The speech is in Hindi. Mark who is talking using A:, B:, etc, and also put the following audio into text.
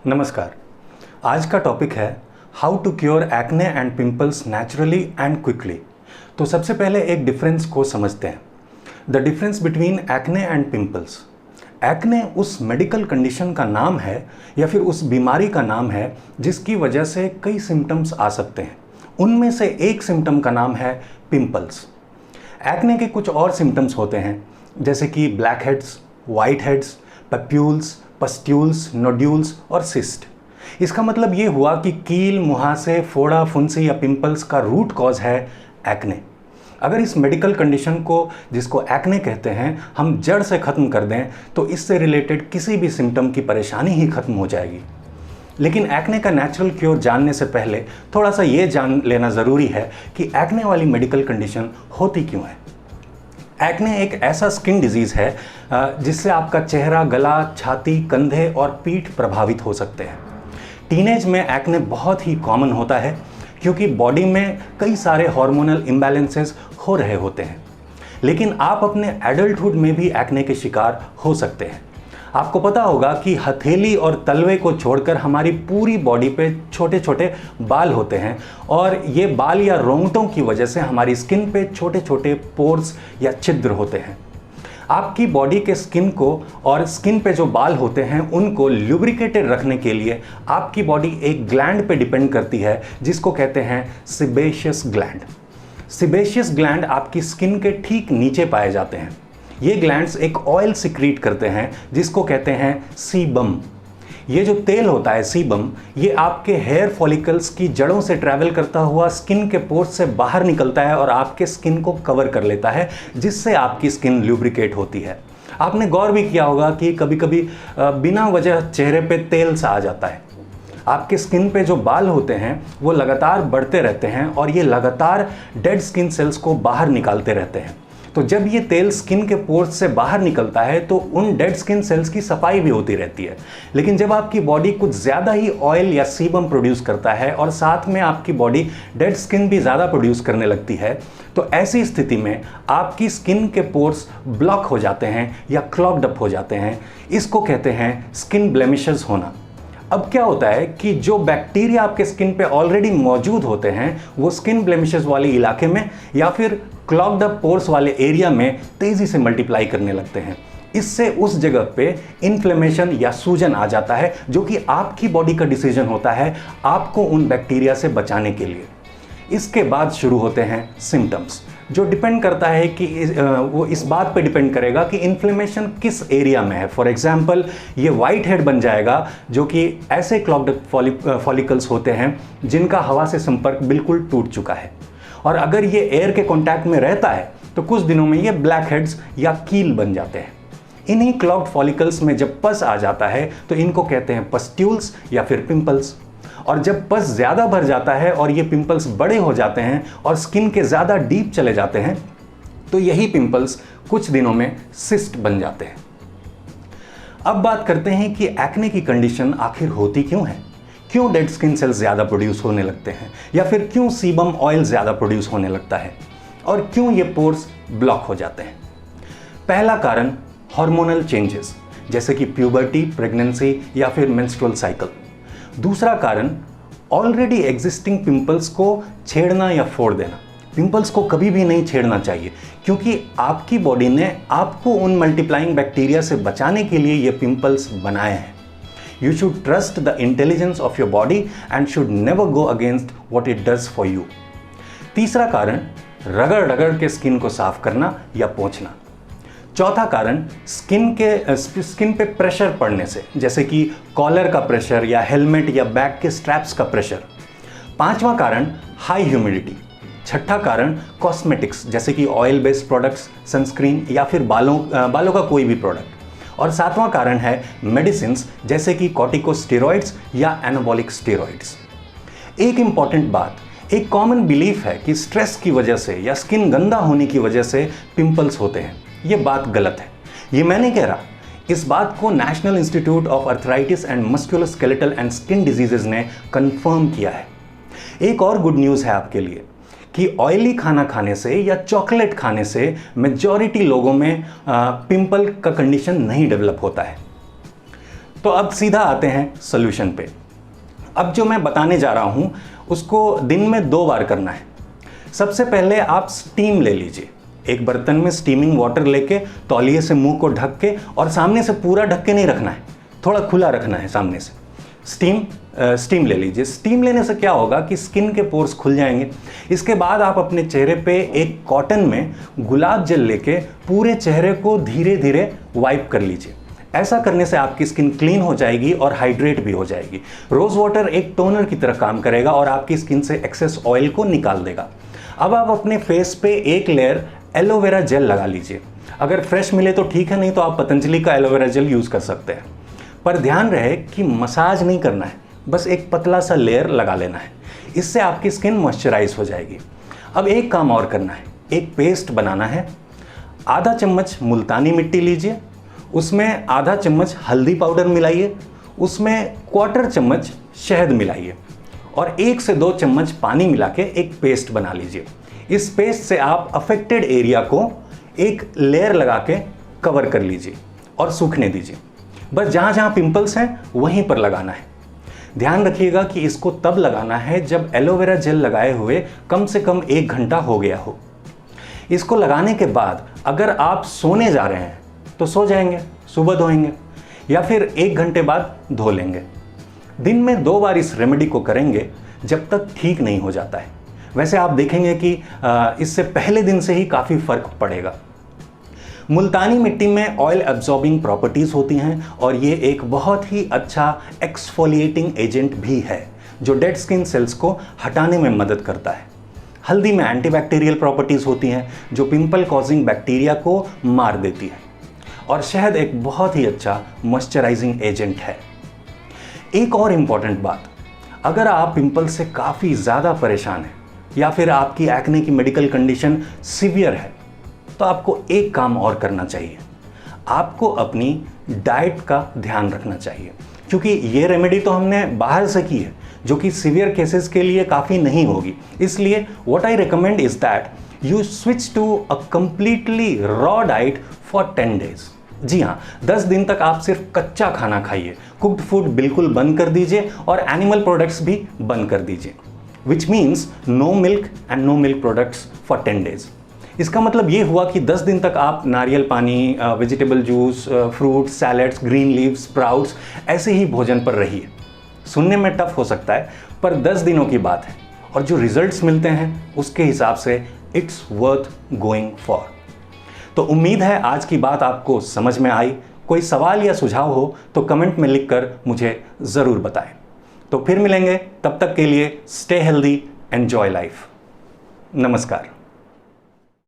A: नमस्कार। आज का टॉपिक है how to cure acne and pimples naturally and quickly. तो सबसे पहले एक डिफरेंस को समझते हैं। The difference between acne and pimples. Acne उस मेडिकल कंडीशन का नाम है या फिर उस बीमारी का नाम है जिसकी वजह से कई सिम्टम्स आ सकते हैं। उनमें से एक सिम्टम का नाम है पिंपल्स। एक्ने के कुछ और सिम्टम्स होते हैं जैसे कि black heads, white heads, papules, pustules, nodules और सिस्ट। इसका मतलब ये हुआ कि कील, मुहासे, फोड़ा, फुंसी या पिंपल्स का रूट कॉज है एक्ने। अगर इस मेडिकल कंडीशन को, जिसको एक्ने कहते हैं, हम जड़ से ख़त्म कर दें तो इससे रिलेटेड किसी भी सिम्टम की परेशानी ही ख़त्म हो जाएगी। लेकिन एक्ने का नेचुरल क्योर जानने से पहले थोड़ा सा ये जान लेना ज़रूरी है कि एक्ने वाली मेडिकल कंडीशन होती क्यों है। एक्ने एक ऐसा स्किन डिजीज़ है जिससे आपका चेहरा, गला, छाती, कंधे और पीठ प्रभावित हो सकते हैं। टीनेज में एक्ने बहुत ही कॉमन होता है क्योंकि बॉडी में कई सारे हार्मोनल इम्बैलेंसेस हो रहे होते हैं। लेकिन आप अपने एडल्टहुड में भी एक्ने के शिकार हो सकते हैं। आपको पता होगा कि हथेली और तलवे को छोड़कर हमारी पूरी बॉडी पे छोटे छोटे बाल होते हैं और ये बाल या रोंगटों की वजह से हमारी स्किन पे छोटे छोटे पोर्स या छिद्र होते हैं। आपकी बॉडी के स्किन को और स्किन पे जो बाल होते हैं उनको ल्यूब्रिकेटेड रखने के लिए आपकी बॉडी एक ग्लैंड पे डिपेंड करती है जिसको कहते हैं सीबेशियस ग्लैंड। सीबेशियस ग्लैंड आपकी स्किन के ठीक नीचे पाए जाते हैं। ये ग्लैंड्स एक ऑयल सिक्रीट करते हैं जिसको कहते हैं सीबम। ये जो तेल होता है सीबम, ये आपके हेयर फॉलिकल्स की जड़ों से ट्रैवल करता हुआ स्किन के पोर्स से बाहर निकलता है और आपके स्किन को कवर कर लेता है, जिससे आपकी स्किन ल्यूब्रिकेट होती है। आपने गौर भी किया होगा कि कभी कभी बिना वजह चेहरे पे तेल सा आ जाता है। आपके स्किन पे जो बाल होते हैं वो लगातार बढ़ते रहते हैं और ये लगातार डेड स्किन सेल्स को बाहर निकालते रहते हैं। तो जब ये तेल स्किन के पोर्स से बाहर निकलता है तो उन डेड स्किन सेल्स की सफाई भी होती रहती है। लेकिन जब आपकी बॉडी कुछ ज़्यादा ही ऑयल या सीबम प्रोड्यूस करता है और साथ में आपकी बॉडी डेड स्किन भी ज़्यादा प्रोड्यूस करने लगती है, तो ऐसी स्थिति में आपकी स्किन के पोर्स ब्लॉक हो जाते हैं या क्लॉग्ड अप हो जाते हैं। इसको कहते हैं स्किन ब्लेमिशेस होना। अब क्या होता है कि जो बैक्टीरिया आपके स्किन पे ऑलरेडी मौजूद होते हैं वो स्किन ब्लेमिशेस वाले इलाके में या फिर क्लॉग्ड अप पोर्स वाले एरिया में तेज़ी से मल्टीप्लाई करने लगते हैं। इससे उस जगह पे इन्फ्लेमेशन या सूजन आ जाता है, जो कि आपकी बॉडी का डिसीजन होता है आपको उन बैक्टीरिया से बचाने के लिए। इसके बाद शुरू होते हैं सिम्टम्स, जो डिपेंड करता है कि वो इस बात पे डिपेंड करेगा कि इन्फ्लेमेशन किस एरिया में है। फॉर एग्जांपल, ये वाइट हेड बन जाएगा जो कि ऐसे क्लॉग्ड फॉलिकल्स होते हैं जिनका हवा से संपर्क बिल्कुल टूट चुका है, और अगर ये एयर के कांटेक्ट में रहता है तो कुछ दिनों में ये ब्लैक हेड्स या कील बन जाते हैं। इन्हीं क्लॉग्ड फॉलिकल्स में जब पस आ जाता है तो इनको कहते हैं पस्ट्यूल्स या फिर पिंपल्स। और जब पस ज़्यादा भर जाता है और ये पिंपल्स बड़े हो जाते हैं और स्किन के ज़्यादा डीप चले जाते हैं तो यही पिंपल्स कुछ दिनों में सिस्ट बन जाते हैं। अब बात करते हैं कि एक्ने की कंडीशन आखिर होती क्यों है। क्यों डेड स्किन सेल्स ज़्यादा प्रोड्यूस होने लगते हैं, या फिर क्यों सीबम ऑयल ज़्यादा प्रोड्यूस होने लगता है, और क्यों ये पोर्स ब्लॉक हो जाते हैं। पहला कारण हार्मोनल चेंजेस, जैसे कि प्यूबर्टी, प्रेगनेंसी या फिर मेंस्ट्रुअल साइकिल। दूसरा कारण ऑलरेडी एग्जिस्टिंग पिंपल्स को छेड़ना या फोड़ देना। पिंपल्स को कभी भी नहीं छेड़ना चाहिए क्योंकि आपकी बॉडी ने आपको उन मल्टीप्लाइंग बैक्टीरिया से बचाने के लिए ये पिंपल्स बनाए हैं। You should trust the intelligence of your body and should never go against what it does for you. तीसरा कारण रगड़ रगड़ के स्किन को साफ करना या पोंछना। चौथा कारण स्किन पे प्रेशर पड़ने से, जैसे कि कॉलर का प्रेशर या हेलमेट या बैग के स्ट्रैप्स का प्रेशर। पांचवा कारण हाई ह्यूमिडिटी। छठा कारण कॉस्मेटिक्स, जैसे कि ऑयल बेस्ड प्रोडक्ट्स, सनस्क्रीन या फिर बालों का कोई भी प्रोडक्ट। और सातवां कारण है मेडिसिन्स, जैसे कि कॉर्टिकोस्टेरॉइड्स या एनाबॉलिक स्टेरॉइड्स। एक इंपॉर्टेंट बात, एक कॉमन बिलीफ है कि स्ट्रेस की वजह से या स्किन गंदा होने की वजह से पिंपल्स होते हैं। ये बात गलत है। ये मैं नहीं कह रहा, इस बात को national institute of arthritis and musculoskeletal and skin diseases ने कंफर्म किया है। एक और गुड न्यूज़ है आपके लिए कि ऑयली खाना खाने से या चॉकलेट खाने से मेजॉरिटी लोगों में पिंपल का कंडीशन नहीं डेवलप होता है। तो अब सीधा आते हैं सोल्यूशन पे। अब जो मैं बताने जा रहा हूँ उसको दिन में 2 बार करना है। सबसे पहले आप स्टीम ले लीजिए। एक बर्तन में स्टीमिंग वाटर लेके तौलिए से मुंह को ढक के, और सामने से पूरा ढक के नहीं रखना है, थोड़ा खुला रखना है सामने से। स्टीम ले लीजिए। स्टीम लेने से क्या होगा कि स्किन के पोर्स खुल जाएंगे। इसके बाद आप अपने चेहरे पे एक कॉटन में गुलाब जल लेके पूरे चेहरे को धीरे धीरे वाइप कर लीजिए। ऐसा करने से आपकी स्किन क्लीन हो जाएगी और हाइड्रेट भी हो जाएगी। रोज़ वाटर एक टोनर की तरह काम करेगा और आपकी स्किन से एक्सेस ऑयल को निकाल देगा। अब आप अपने फेस पे एक लेयर एलोवेरा जेल लगा लीजिए। अगर फ्रेश मिले तो ठीक है, नहीं तो आप पतंजलि का एलोवेरा जेल यूज़ कर सकते हैं। पर ध्यान रहे कि मसाज नहीं करना है, बस एक पतला सा लेयर लगा लेना है। इससे आपकी स्किन मॉइस्चराइज हो जाएगी। अब एक काम और करना है, एक पेस्ट बनाना है। आधा चम्मच मुल्तानी मिट्टी लीजिए, उसमें आधा चम्मच हल्दी पाउडर मिलाइए, उसमें 1/4 चम्मच शहद मिलाइए और 1 से 2 चम्मच पानी मिला के एक पेस्ट बना लीजिए। इस पेस्ट से आप अफेक्टेड एरिया को एक लेयर लगा के कवर कर लीजिए और सूखने दीजिए। बस जहाँ जहाँ पिंपल्स हैं वहीं पर लगाना है। ध्यान रखिएगा कि इसको तब लगाना है जब एलोवेरा जेल लगाए हुए कम से कम 1 घंटा हो गया हो। इसको लगाने के बाद अगर आप सोने जा रहे हैं तो सो जाएंगे, सुबह धोएंगे, या फिर 1 घंटे बाद धो लेंगे। दिन में 2 बार इस रेमेडी को करेंगे जब तक ठीक नहीं हो जाता है। वैसे आप देखेंगे कि इससे पहले दिन से ही काफ़ी फर्क पड़ेगा। मुल्तानी मिट्टी में ऑयल एब्जॉर्बिंग प्रॉपर्टीज़ होती हैं और ये एक बहुत ही अच्छा एक्सफोलिएटिंग एजेंट भी है जो डेड स्किन सेल्स को हटाने में मदद करता है। हल्दी में एंटीबैक्टीरियल प्रॉपर्टीज़ होती हैं जो पिंपल कॉजिंग बैक्टीरिया को मार देती है। और शहद एक बहुत ही अच्छा मॉइस्चराइजिंग एजेंट है। एक और इम्पॉर्टेंट बात, अगर आप पिंपल से काफ़ी ज़्यादा परेशान हैं या फिर आपकी एक्ने की मेडिकल कंडीशन सीवियर है तो आपको एक काम और करना चाहिए। आपको अपनी डाइट का ध्यान रखना चाहिए, क्योंकि ये रेमेडी तो हमने बाहर से की है जो कि सीवियर केसेस के लिए काफ़ी नहीं होगी। इसलिए what I recommend is that you switch to a completely raw diet for 10 days. जी हाँ, 10 दिन तक आप सिर्फ कच्चा खाना खाइए, कुक्ड फूड बिल्कुल बंद कर दीजिए और एनिमल प्रोडक्ट्स भी बंद कर दीजिए, which means no milk and no milk products for 10 days. इसका मतलब ये हुआ कि 10 दिन तक आप नारियल पानी, vegetable juice, fruit, salads, green leaves, sprouts ऐसे ही भोजन पर रहिए। सुनने में टफ हो सकता है पर 10 दिनों की बात है और जो रिजल्ट्स मिलते हैं उसके हिसाब से इट्स वर्थ गोइंग फॉर। तो उम्मीद है आज की बात आपको समझ में आई। कोई सवाल या सुझाव हो तो कमेंट में लिखकर मुझे ज़रूर बताएं। तो फिर मिलेंगे, तब तक के लिए स्टे हेल्दी, एंजॉय लाइफ। नमस्कार।